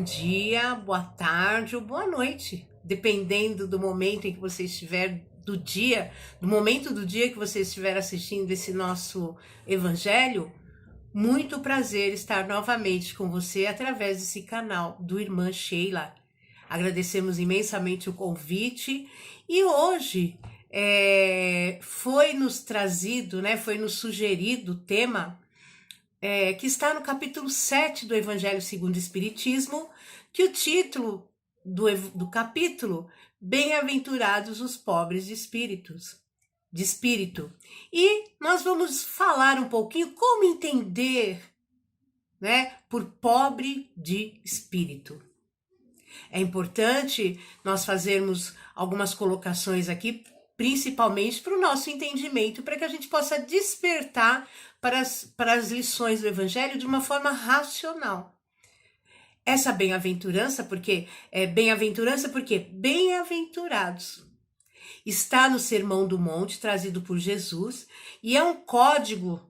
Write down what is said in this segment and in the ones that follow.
dia, boa tarde ou boa noite, dependendo do momento em que você estiver do dia, do momento do dia que você estiver assistindo esse nosso evangelho. Muito prazer estar novamente com você através desse canal do Irmã Sheila. Agradecemos imensamente o convite e hoje foi nos trazido, foi nos sugerido o tema que está no capítulo 7 do Evangelho segundo o Espiritismo, que o título do capítulo, Bem-aventurados os pobres de espírito. E nós vamos falar um pouquinho como entender, por pobre de espírito. É importante nós fazermos algumas colocações aqui, principalmente para o nosso entendimento, para que a gente possa despertar para as lições do Evangelho de uma forma racional. Essa bem-aventurança, porque bem-aventurados está no Sermão do Monte, trazido por Jesus, e é um código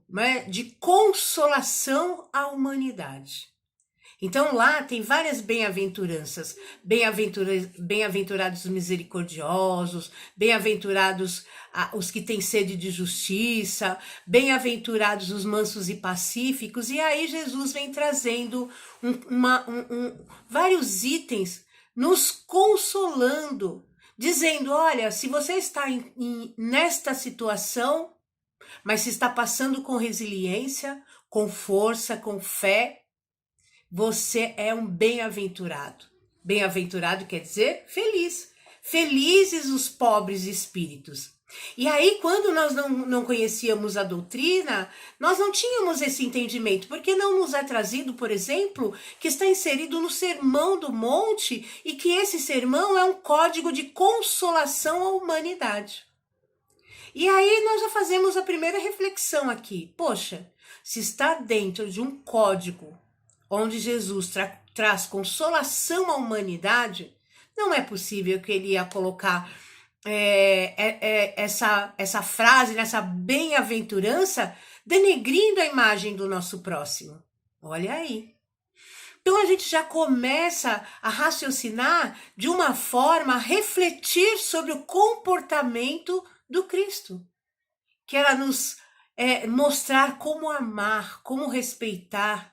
de consolação à humanidade. Então lá tem várias bem-aventuranças, bem-aventurados os misericordiosos, bem-aventurados os que têm sede de justiça, bem-aventurados os mansos e pacíficos, e aí Jesus vem trazendo vários itens, nos consolando, dizendo, olha, se você está nesta situação, mas se está passando com resiliência, com força, com fé, você é um bem-aventurado. Bem-aventurado quer dizer feliz. Felizes os pobres de espíritos. E aí, quando nós não conhecíamos a doutrina, nós não tínhamos esse entendimento, porque não nos é trazido, por exemplo, que está inserido no Sermão do Monte e que esse sermão é um código de consolação à humanidade. E aí nós já fazemos a primeira reflexão aqui. Poxa, se está dentro de um código onde Jesus traz consolação à humanidade, não é possível que ele ia colocar essa frase, nessa bem-aventurança, denegrindo a imagem do nosso próximo. Olha aí. Então a gente já começa a raciocinar de uma forma, a refletir sobre o comportamento do Cristo, que era nos mostrar como amar, como respeitar,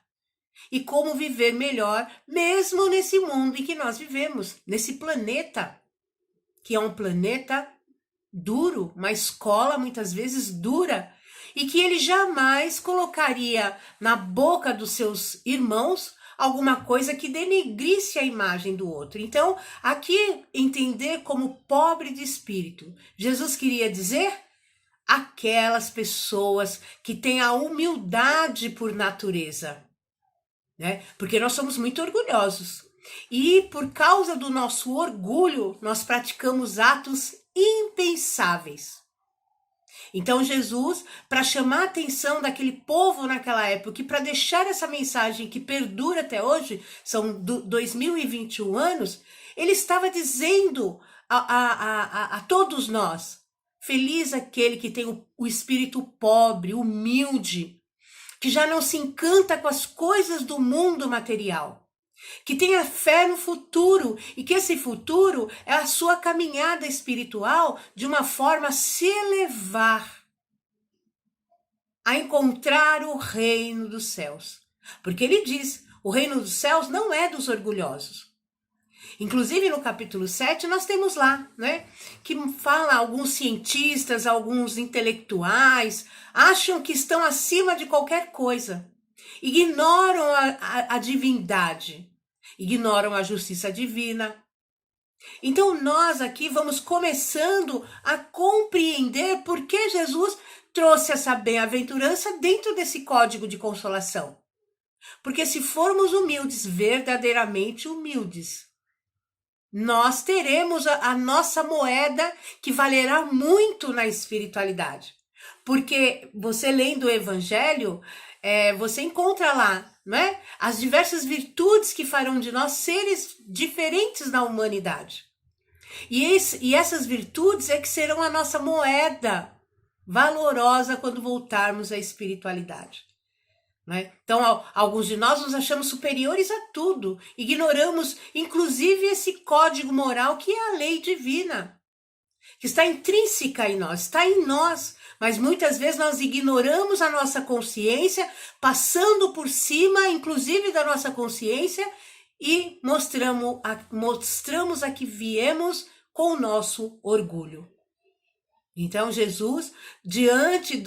e como viver melhor, mesmo nesse mundo em que nós vivemos, nesse planeta, que é um planeta duro, uma escola muitas vezes dura, e que ele jamais colocaria na boca dos seus irmãos alguma coisa que denegrisse a imagem do outro. Então, aqui, entender como pobre de espírito, Jesus queria dizer aquelas pessoas que têm a humildade por natureza, porque nós somos muito orgulhosos e por causa do nosso orgulho nós praticamos atos impensáveis. Então Jesus, para chamar a atenção daquele povo naquela época e para deixar essa mensagem que perdura até hoje, são 2021 anos, ele estava dizendo a todos nós, feliz aquele que tem o espírito pobre, humilde, que já não se encanta com as coisas do mundo material, que tenha fé no futuro e que esse futuro é a sua caminhada espiritual de uma forma a se elevar, a encontrar o reino dos céus. Porque ele diz, o reino dos céus não é dos orgulhosos. Inclusive no capítulo 7 nós temos lá, que fala alguns cientistas, alguns intelectuais, acham que estão acima de qualquer coisa, ignoram a divindade, ignoram a justiça divina. Então nós aqui vamos começando a compreender por que Jesus trouxe essa bem-aventurança dentro desse código de consolação. Porque se formos humildes, verdadeiramente humildes, nós teremos a nossa moeda que valerá muito na espiritualidade. Porque você lendo o Evangelho, você encontra lá, as diversas virtudes que farão de nós seres diferentes na humanidade. E essas virtudes é que serão a nossa moeda valorosa quando voltarmos à espiritualidade. né? Então, alguns de nós nos achamos superiores a tudo, ignoramos inclusive esse código moral que é a lei divina, que está intrínseca em nós, está em nós, mas muitas vezes nós ignoramos a nossa consciência, passando por cima, inclusive da nossa consciência, e mostramos a que viemos com o nosso orgulho. Então Jesus, diante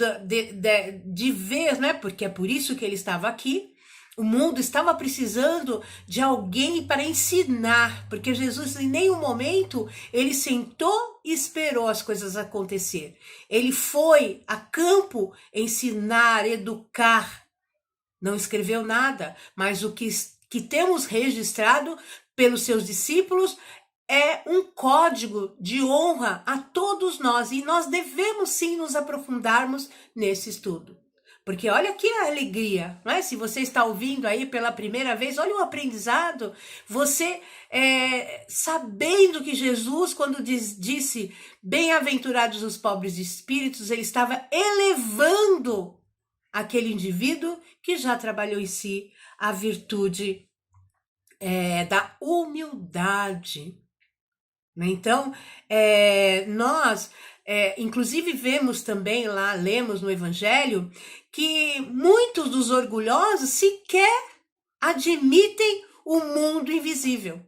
de ver, né, porque é por isso que ele estava aqui, o mundo estava precisando de alguém para ensinar, porque Jesus em nenhum momento ele sentou e esperou as coisas acontecer. Ele foi a campo ensinar, educar, não escreveu nada, mas o que temos registrado pelos seus discípulos é um código de honra a todos nós, e nós devemos sim nos aprofundarmos nesse estudo. Porque olha que alegria, não é? Se você está ouvindo aí pela primeira vez, olha o aprendizado, você sabendo que Jesus, quando disse bem-aventurados os pobres de espíritos, ele estava elevando aquele indivíduo que já trabalhou em si a virtude da humildade. Então, nós, inclusive, vemos também lá, lemos no Evangelho, que muitos dos orgulhosos sequer admitem o mundo invisível,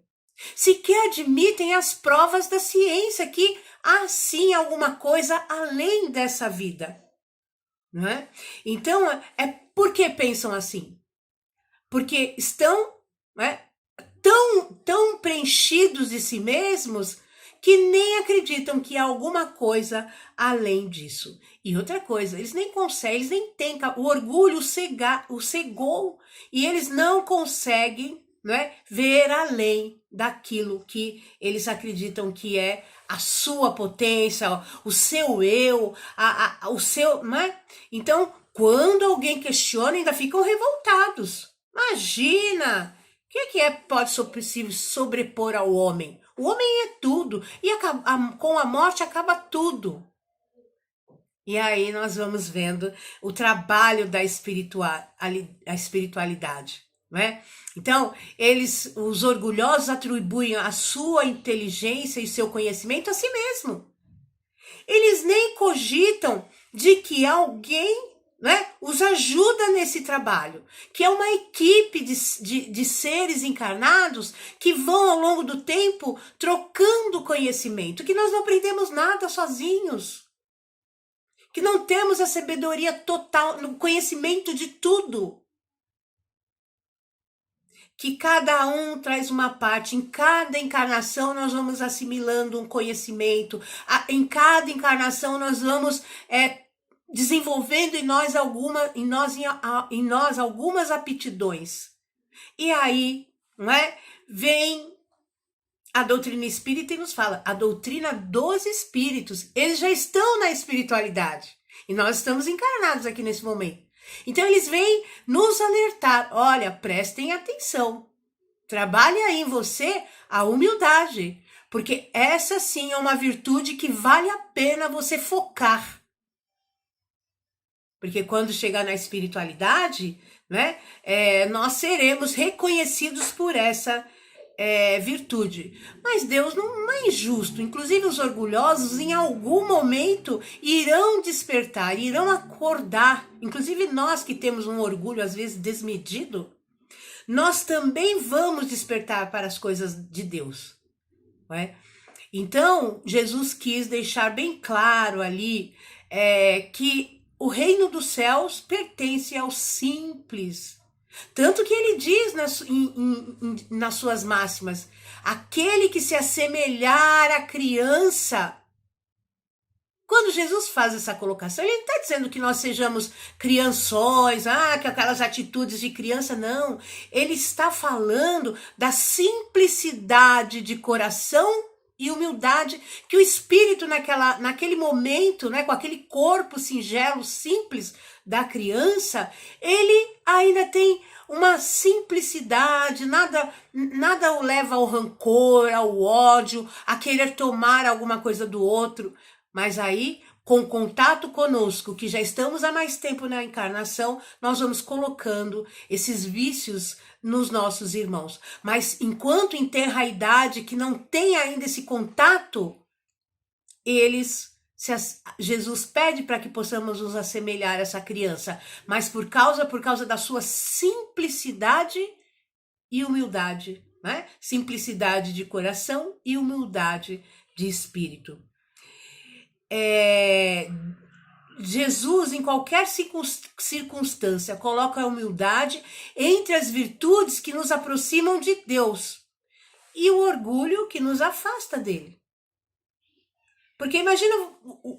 sequer admitem as provas da ciência, que há sim alguma coisa além dessa vida. Não é? Então, por que pensam assim? Porque estão tão preenchidos de si mesmos que nem acreditam que há alguma coisa além disso. E outra coisa, eles nem conseguem, eles nem têm, o orgulho o cegou, e eles não conseguem, ver além daquilo que eles acreditam que é a sua potência, o seu eu, o seu, não é? Então, quando alguém questiona, ainda ficam revoltados. Imagina! O que pode se sobrepor ao homem? O homem é tudo, e com a morte acaba tudo. E aí nós vamos vendo o trabalho da espiritualidade, não é? Então, os orgulhosos atribuem a sua inteligência e seu conhecimento a si mesmo. Eles nem cogitam de que alguém os ajuda nesse trabalho, que é uma equipe de seres encarnados que vão ao longo do tempo trocando conhecimento, que nós não aprendemos nada sozinhos, que não temos a sabedoria total, no conhecimento de tudo, que cada um traz uma parte, em cada encarnação nós vamos assimilando um conhecimento, em cada encarnação nós vamos desenvolvendo em nós algumas aptidões. E aí, vem a doutrina espírita e nos fala, a doutrina dos espíritos, eles já estão na espiritualidade, e nós estamos encarnados aqui nesse momento. Então eles vêm nos alertar, olha, prestem atenção, trabalhe aí em você a humildade, porque essa sim é uma virtude que vale a pena você focar. Porque quando chegar na espiritualidade, nós seremos reconhecidos por essa virtude. Mas Deus não é injusto. Inclusive os orgulhosos, em algum momento, irão despertar, irão acordar. Inclusive nós que temos um orgulho, às vezes, desmedido, nós também vamos despertar para as coisas de Deus. Então, Jesus quis deixar bem claro ali que o reino dos céus pertence ao simples. Tanto que ele diz nas suas máximas, aquele que se assemelhar à criança. Quando Jesus faz essa colocação, ele não está dizendo que nós sejamos crianções, que aquelas atitudes de criança, não. Ele está falando da simplicidade de coração e humildade que o espírito naquele momento, com aquele corpo singelo, simples da criança, ele ainda tem uma simplicidade, nada o leva ao rancor, ao ódio, a querer tomar alguma coisa do outro. Mas aí, com contato conosco, que já estamos há mais tempo na encarnação, nós vamos colocando esses vícios nos nossos irmãos. Mas enquanto em tenra idade, que não tem ainda esse contato, Jesus pede para que possamos nos assemelhar a essa criança, mas por causa da sua simplicidade e humildade, né? Simplicidade de coração e humildade de espírito. Jesus, em qualquer circunstância, coloca a humildade entre as virtudes que nos aproximam de Deus e o orgulho que nos afasta dele. Porque imagina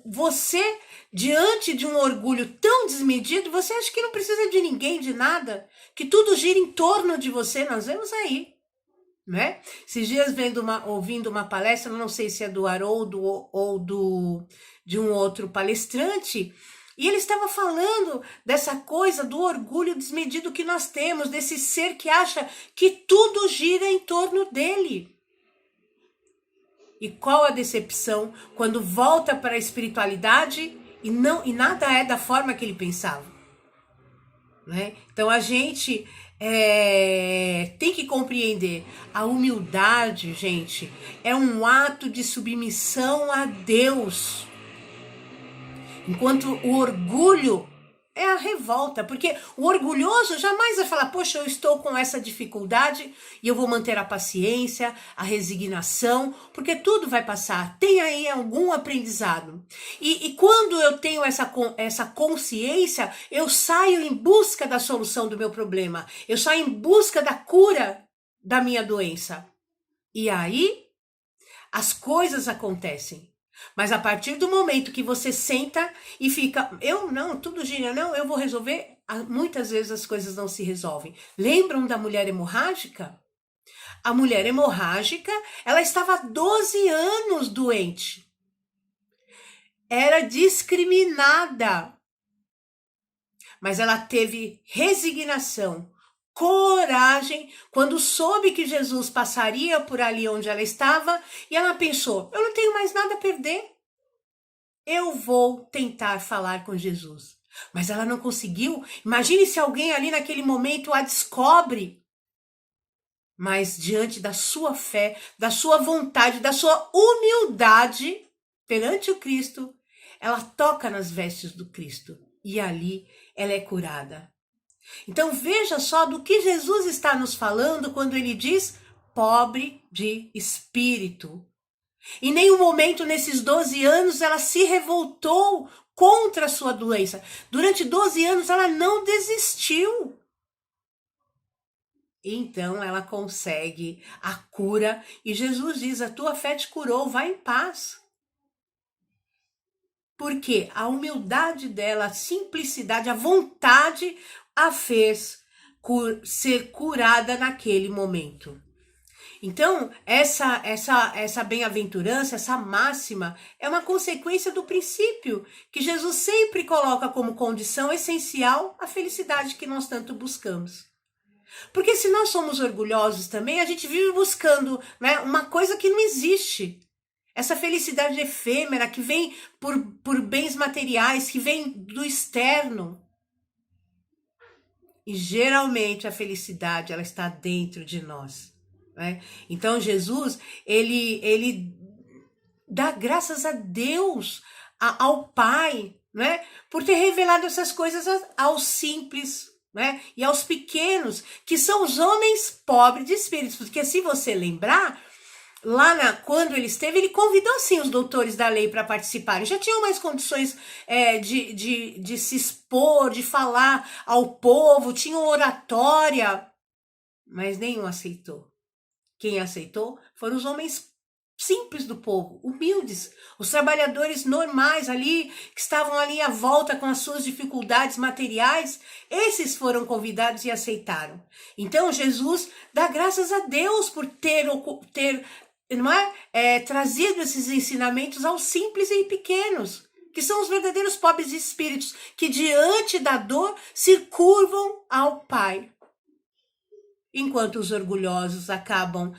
você, diante de um orgulho tão desmedido, você acha que não precisa de ninguém, de nada, que tudo gira em torno de você, nós vemos aí, né? Esses dias ouvindo uma palestra, não sei se é do Haroldo ou de um outro palestrante, e ele estava falando dessa coisa do orgulho desmedido que nós temos, desse ser que acha que tudo gira em torno dele. E qual a decepção quando volta para a espiritualidade e nada é da forma que ele pensava, né? Então a gente tem que compreender a humildade, gente, é um ato de submissão a Deus, enquanto o orgulho é a revolta, porque o orgulhoso jamais vai falar, poxa, eu estou com essa dificuldade e eu vou manter a paciência, a resignação, porque tudo vai passar, tem aí algum aprendizado. E quando eu tenho essa consciência, eu saio em busca da solução do meu problema, eu saio em busca da cura da minha doença. E aí, as coisas acontecem. Mas a partir do momento que você senta e fica, tudo gira, eu vou resolver, muitas vezes as coisas não se resolvem. Lembram da mulher hemorrágica? A mulher hemorrágica, ela estava há 12 anos doente. Era discriminada. Mas ela teve resignação, coragem, quando soube que Jesus passaria por ali onde ela estava, e ela pensou, eu não tenho mais nada a perder, eu vou tentar falar com Jesus. Mas ela não conseguiu. Imagine se alguém ali naquele momento a descobre. Mas diante da sua fé, da sua vontade, da sua humildade perante o Cristo, ela toca nas vestes do Cristo, e ali ela é curada. Então veja só do que Jesus está nos falando quando ele diz pobre de espírito. Em nenhum momento nesses 12 anos ela se revoltou contra a sua doença. Durante 12 anos ela não desistiu. Então ela consegue a cura e Jesus diz, a tua fé te curou, vai em paz. Porque a humildade dela, a simplicidade, a vontade a fez ser curada naquele momento. Então, essa bem-aventurança, essa máxima, é uma consequência do princípio que Jesus sempre coloca como condição essencial a felicidade que nós tanto buscamos. Porque se nós somos orgulhosos também, a gente vive buscando, né, uma coisa que não existe. Essa felicidade efêmera que vem por bens materiais, que vem do externo. E geralmente a felicidade ela está dentro de nós. Né? Então Jesus, ele dá graças a Deus, ao Pai, né? Por ter revelado essas coisas aos simples, né? E aos pequenos, que são os homens pobres de espíritos. Porque se você lembrar, quando ele esteve, ele convidou sim os doutores da lei para participarem. Já tinham mais condições de se expor, de falar ao povo, tinham oratória, mas nenhum aceitou. Quem aceitou foram os homens simples do povo, humildes, os trabalhadores normais ali, que estavam ali à volta com as suas dificuldades materiais, esses foram convidados e aceitaram. Então Jesus dá graças a Deus por ter trazido esses ensinamentos aos simples e pequenos, que são os verdadeiros pobres de espíritos, que diante da dor se curvam ao Pai. Enquanto os orgulhosos acabam,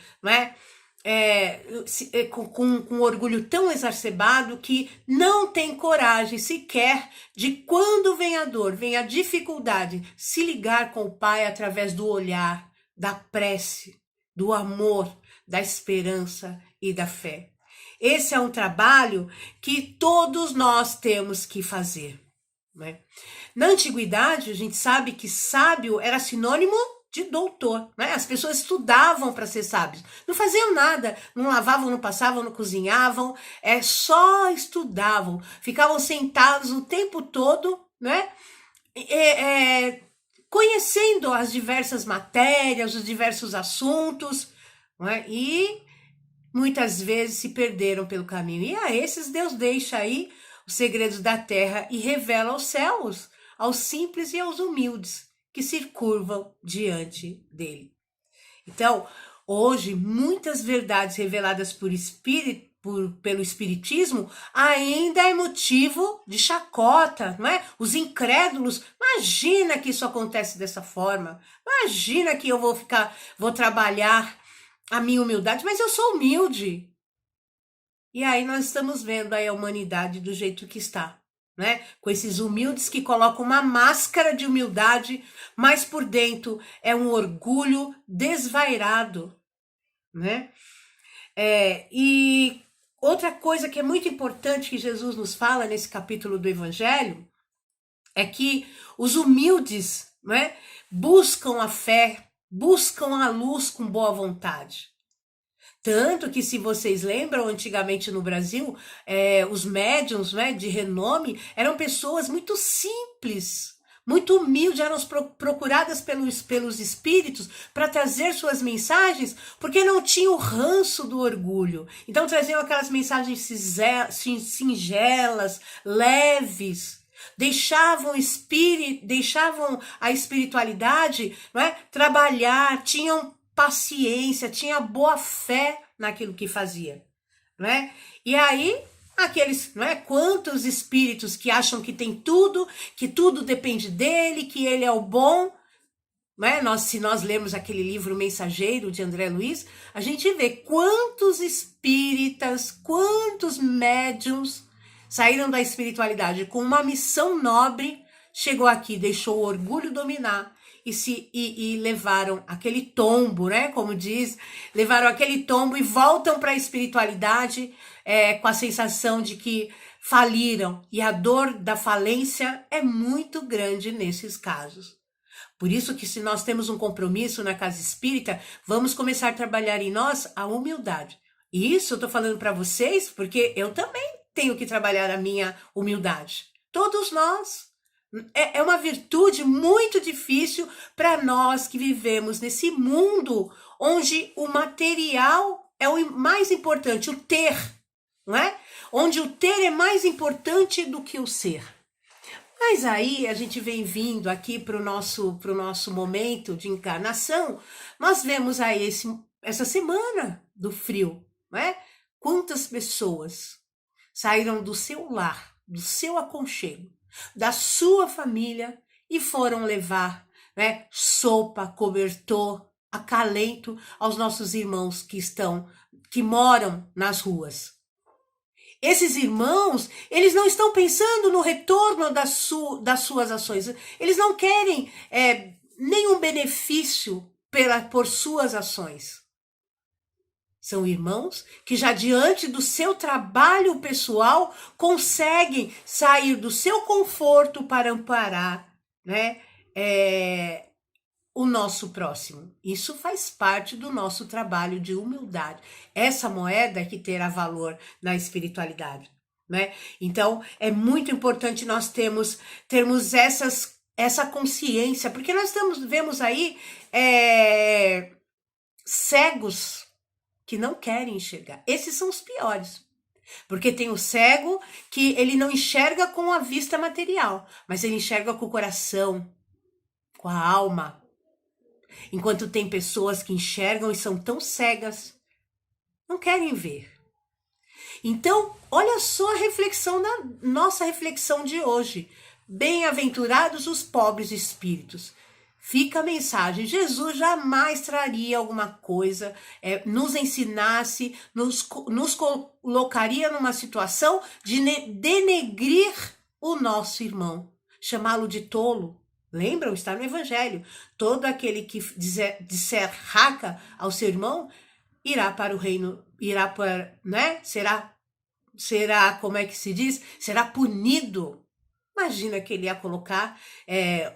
com orgulho tão exacerbado que não tem coragem sequer de, quando vem a dor, vem a dificuldade, se ligar com o Pai através do olhar, da prece, do amor, da esperança e da fé. Esse é um trabalho que todos nós temos que fazer, né? Na antiguidade, a gente sabe que sábio era sinônimo de doutor, né? As pessoas estudavam para ser sábios, não faziam nada, não lavavam, não passavam, não cozinhavam, só estudavam, ficavam sentados o tempo todo, né? Conhecendo as diversas matérias, os diversos assuntos, né? E muitas vezes se perderam pelo caminho. E a esses Deus deixa aí os segredos da terra e revela os céus aos simples e aos humildes que se curvam diante dele. Então, hoje, muitas verdades reveladas pelo Espiritismo ainda é motivo de chacota, não é? Os incrédulos, imagina que isso acontece dessa forma, imagina que eu vou trabalhar a minha humildade, mas eu sou humilde. E aí nós estamos vendo aí a humanidade do jeito que está, né? Com esses humildes que colocam uma máscara de humildade, mas por dentro é um orgulho desvairado, né? E outra coisa que é muito importante que Jesus nos fala nesse capítulo do Evangelho é que os humildes, né, buscam a fé, buscam a luz com boa vontade. Tanto que, se vocês lembram, antigamente no Brasil, os médiuns, né, de renome eram pessoas muito simples, muito humildes, eram procuradas pelos espíritos para trazer suas mensagens, porque não tinham o ranço do orgulho. Então traziam aquelas mensagens singelas, leves, deixavam a espiritualidade, não é, trabalhar, tinham paciência, tinha boa fé naquilo que fazia, né? E aí, aqueles, não é? Quantos espíritos que acham que tem tudo, que tudo depende dele, que ele é o bom, né? Se nós lermos aquele livro Mensageiro, de André Luiz, a gente vê quantos espíritas, quantos médiuns saíram da espiritualidade com uma missão nobre, chegou aqui, deixou o orgulho dominar, e levaram aquele tombo, né? Como diz, levaram aquele tombo e voltam para a espiritualidade com a sensação de que faliram. E a dor da falência é muito grande nesses casos. Por isso que, se nós temos um compromisso na Casa Espírita, vamos começar a trabalhar em nós a humildade. E isso eu estou falando para vocês porque eu também tenho que trabalhar a minha humildade. Todos nós. É uma virtude muito difícil para nós que vivemos nesse mundo onde o material é o mais importante, o ter, não é? Onde o ter é mais importante do que o ser. Mas aí a gente vem vindo aqui para o nosso momento de encarnação, nós vemos aí essa semana do frio, não é? Quantas pessoas saíram do seu lar, do seu aconchego, da sua família e foram levar, né, sopa, cobertor, acalento aos nossos irmãos que moram nas ruas. Esses irmãos, eles não estão pensando no retorno das suas ações. Eles não querem nenhum benefício por suas ações. São irmãos que já diante do seu trabalho pessoal conseguem sair do seu conforto para amparar, né, o nosso próximo. Isso faz parte do nosso trabalho de humildade. Essa moeda que terá valor na espiritualidade, né? Então, é muito importante nós termos essa consciência, porque nós vemos aí cegos que não querem enxergar. Esses são os piores. Porque tem o cego que ele não enxerga com a vista material, mas ele enxerga com o coração, com a alma. Enquanto tem pessoas que enxergam e são tão cegas, não querem ver. Então, olha só a reflexão nossa reflexão de hoje. Bem-aventurados os pobres espíritos. Fica a mensagem, Jesus jamais traria alguma coisa, nos ensinasse, nos colocaria numa situação de denegrir o nosso irmão, chamá-lo de tolo. Lembram? Está no Evangelho. Todo aquele que disser raca ao seu irmão, irá para o reino, irá para, né? Será, como é que se diz? Será punido. Imagina que ele ia colocar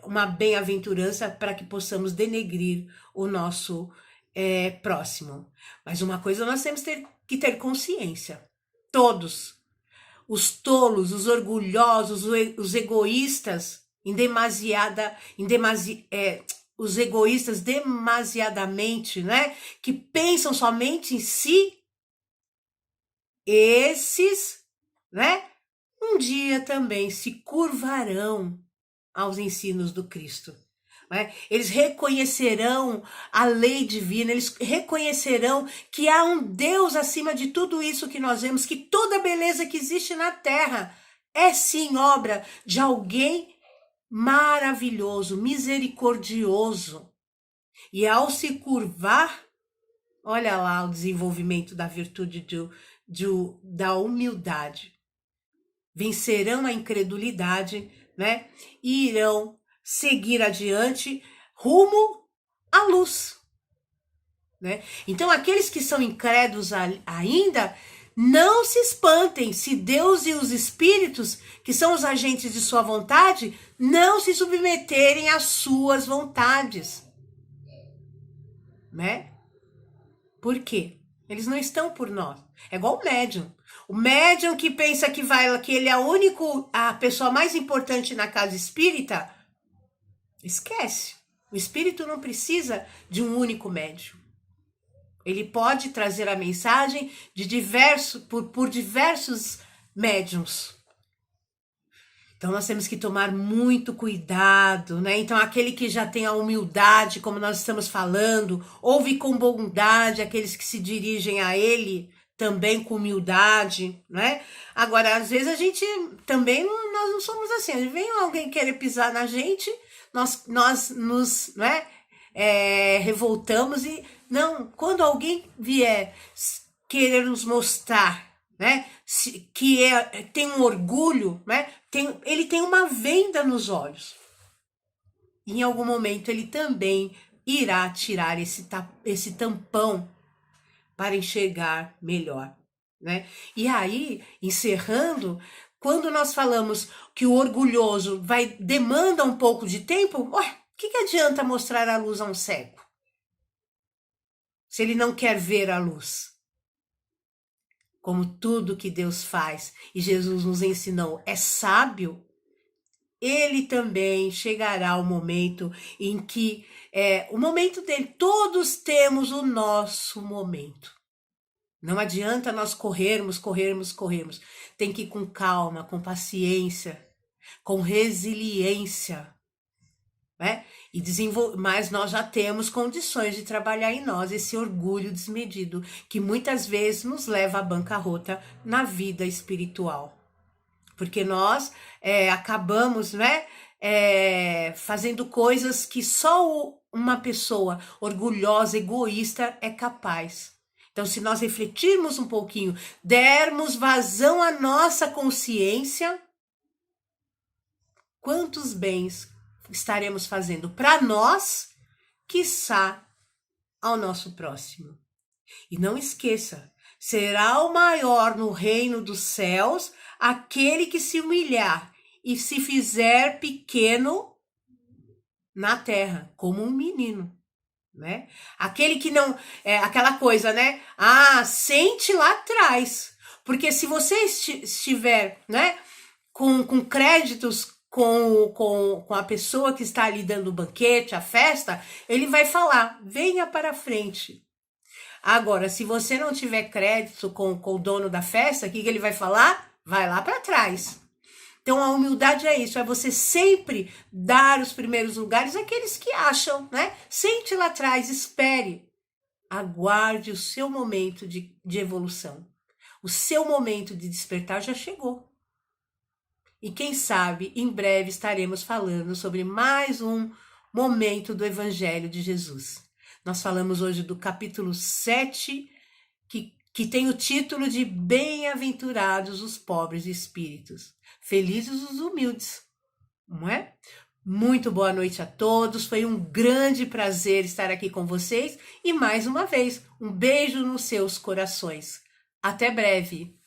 uma bem-aventurança para que possamos denegrir o nosso próximo. Mas uma coisa nós temos que ter consciência. Todos, os tolos, os orgulhosos, os egoístas, os egoístas demasiadamente, né? Que pensam somente em si, esses, né? Um dia também se curvarão aos ensinos do Cristo. Né? Eles reconhecerão a lei divina, eles reconhecerão que há um Deus acima de tudo isso que nós vemos, que toda beleza que existe na terra é sim obra de alguém maravilhoso, misericordioso. E ao se curvar, olha lá o desenvolvimento da virtude da humildade. Vencerão a incredulidade, né? E irão seguir adiante rumo à luz, né? Então, aqueles que são incrédulos ainda, não se espantem se Deus e os espíritos, que são os agentes de sua vontade, não se submeterem às suas vontades, né? Por quê? Eles não estão por nós. É igual o médium. O médium que pensa que ele é a pessoa mais importante na casa espírita, esquece. O espírito não precisa de um único médium. Ele pode trazer a mensagem por diversos médiums. Então nós temos que tomar muito cuidado, né? Então aquele que já tem a humildade, como nós estamos falando, ouve com bondade aqueles que se dirigem a ele, também com humildade, né? Agora, às vezes a gente também, nós não somos assim, vem alguém querer pisar na gente, nós nos, né, revoltamos e, não, quando alguém vier querer nos mostrar, né, que tem um orgulho, né, ele tem uma venda nos olhos, em algum momento ele também irá tirar esse tampão para enxergar melhor, né? E aí, encerrando, quando nós falamos que o orgulhoso demanda um pouco de tempo, o que adianta mostrar a luz a um cego? Se ele não quer ver a luz. Como tudo que Deus faz e Jesus nos ensinou é sábio, ele também chegará o momento em que o momento dele, todos temos o nosso momento. Não adianta nós corrermos. Tem que ir com calma, com paciência, com resiliência, né? Mas nós já temos condições de trabalhar em nós esse orgulho desmedido que muitas vezes nos leva à bancarrota na vida espiritual. Porque nós acabamos, né, fazendo coisas que só uma pessoa orgulhosa, egoísta é capaz. Então, se nós refletirmos um pouquinho, dermos vazão à nossa consciência, quantos bens estaremos fazendo para nós, quiçá ao nosso próximo. E não esqueça, será o maior no reino dos céus aquele que se humilhar e se fizer pequeno na terra, como um menino, né? Aquele que não, aquela coisa, né? Sente lá atrás, porque se você estiver, né, com créditos com a pessoa que está ali dando o banquete, a festa, ele vai falar, venha para frente. Agora, se você não tiver crédito com o dono da festa, o que ele vai falar? Vai lá para trás. Então, a humildade é isso, é você sempre dar os primeiros lugares àqueles que acham, né? Sente lá atrás, espere. Aguarde o seu momento de evolução. O seu momento de despertar já chegou. E quem sabe, em breve estaremos falando sobre mais um momento do Evangelho de Jesus. Nós falamos hoje do capítulo 7, que tem o título de Bem-aventurados os pobres de espíritos, felizes os humildes, não é? Muito boa noite a todos, foi um grande prazer estar aqui com vocês e mais uma vez, um beijo nos seus corações. Até breve!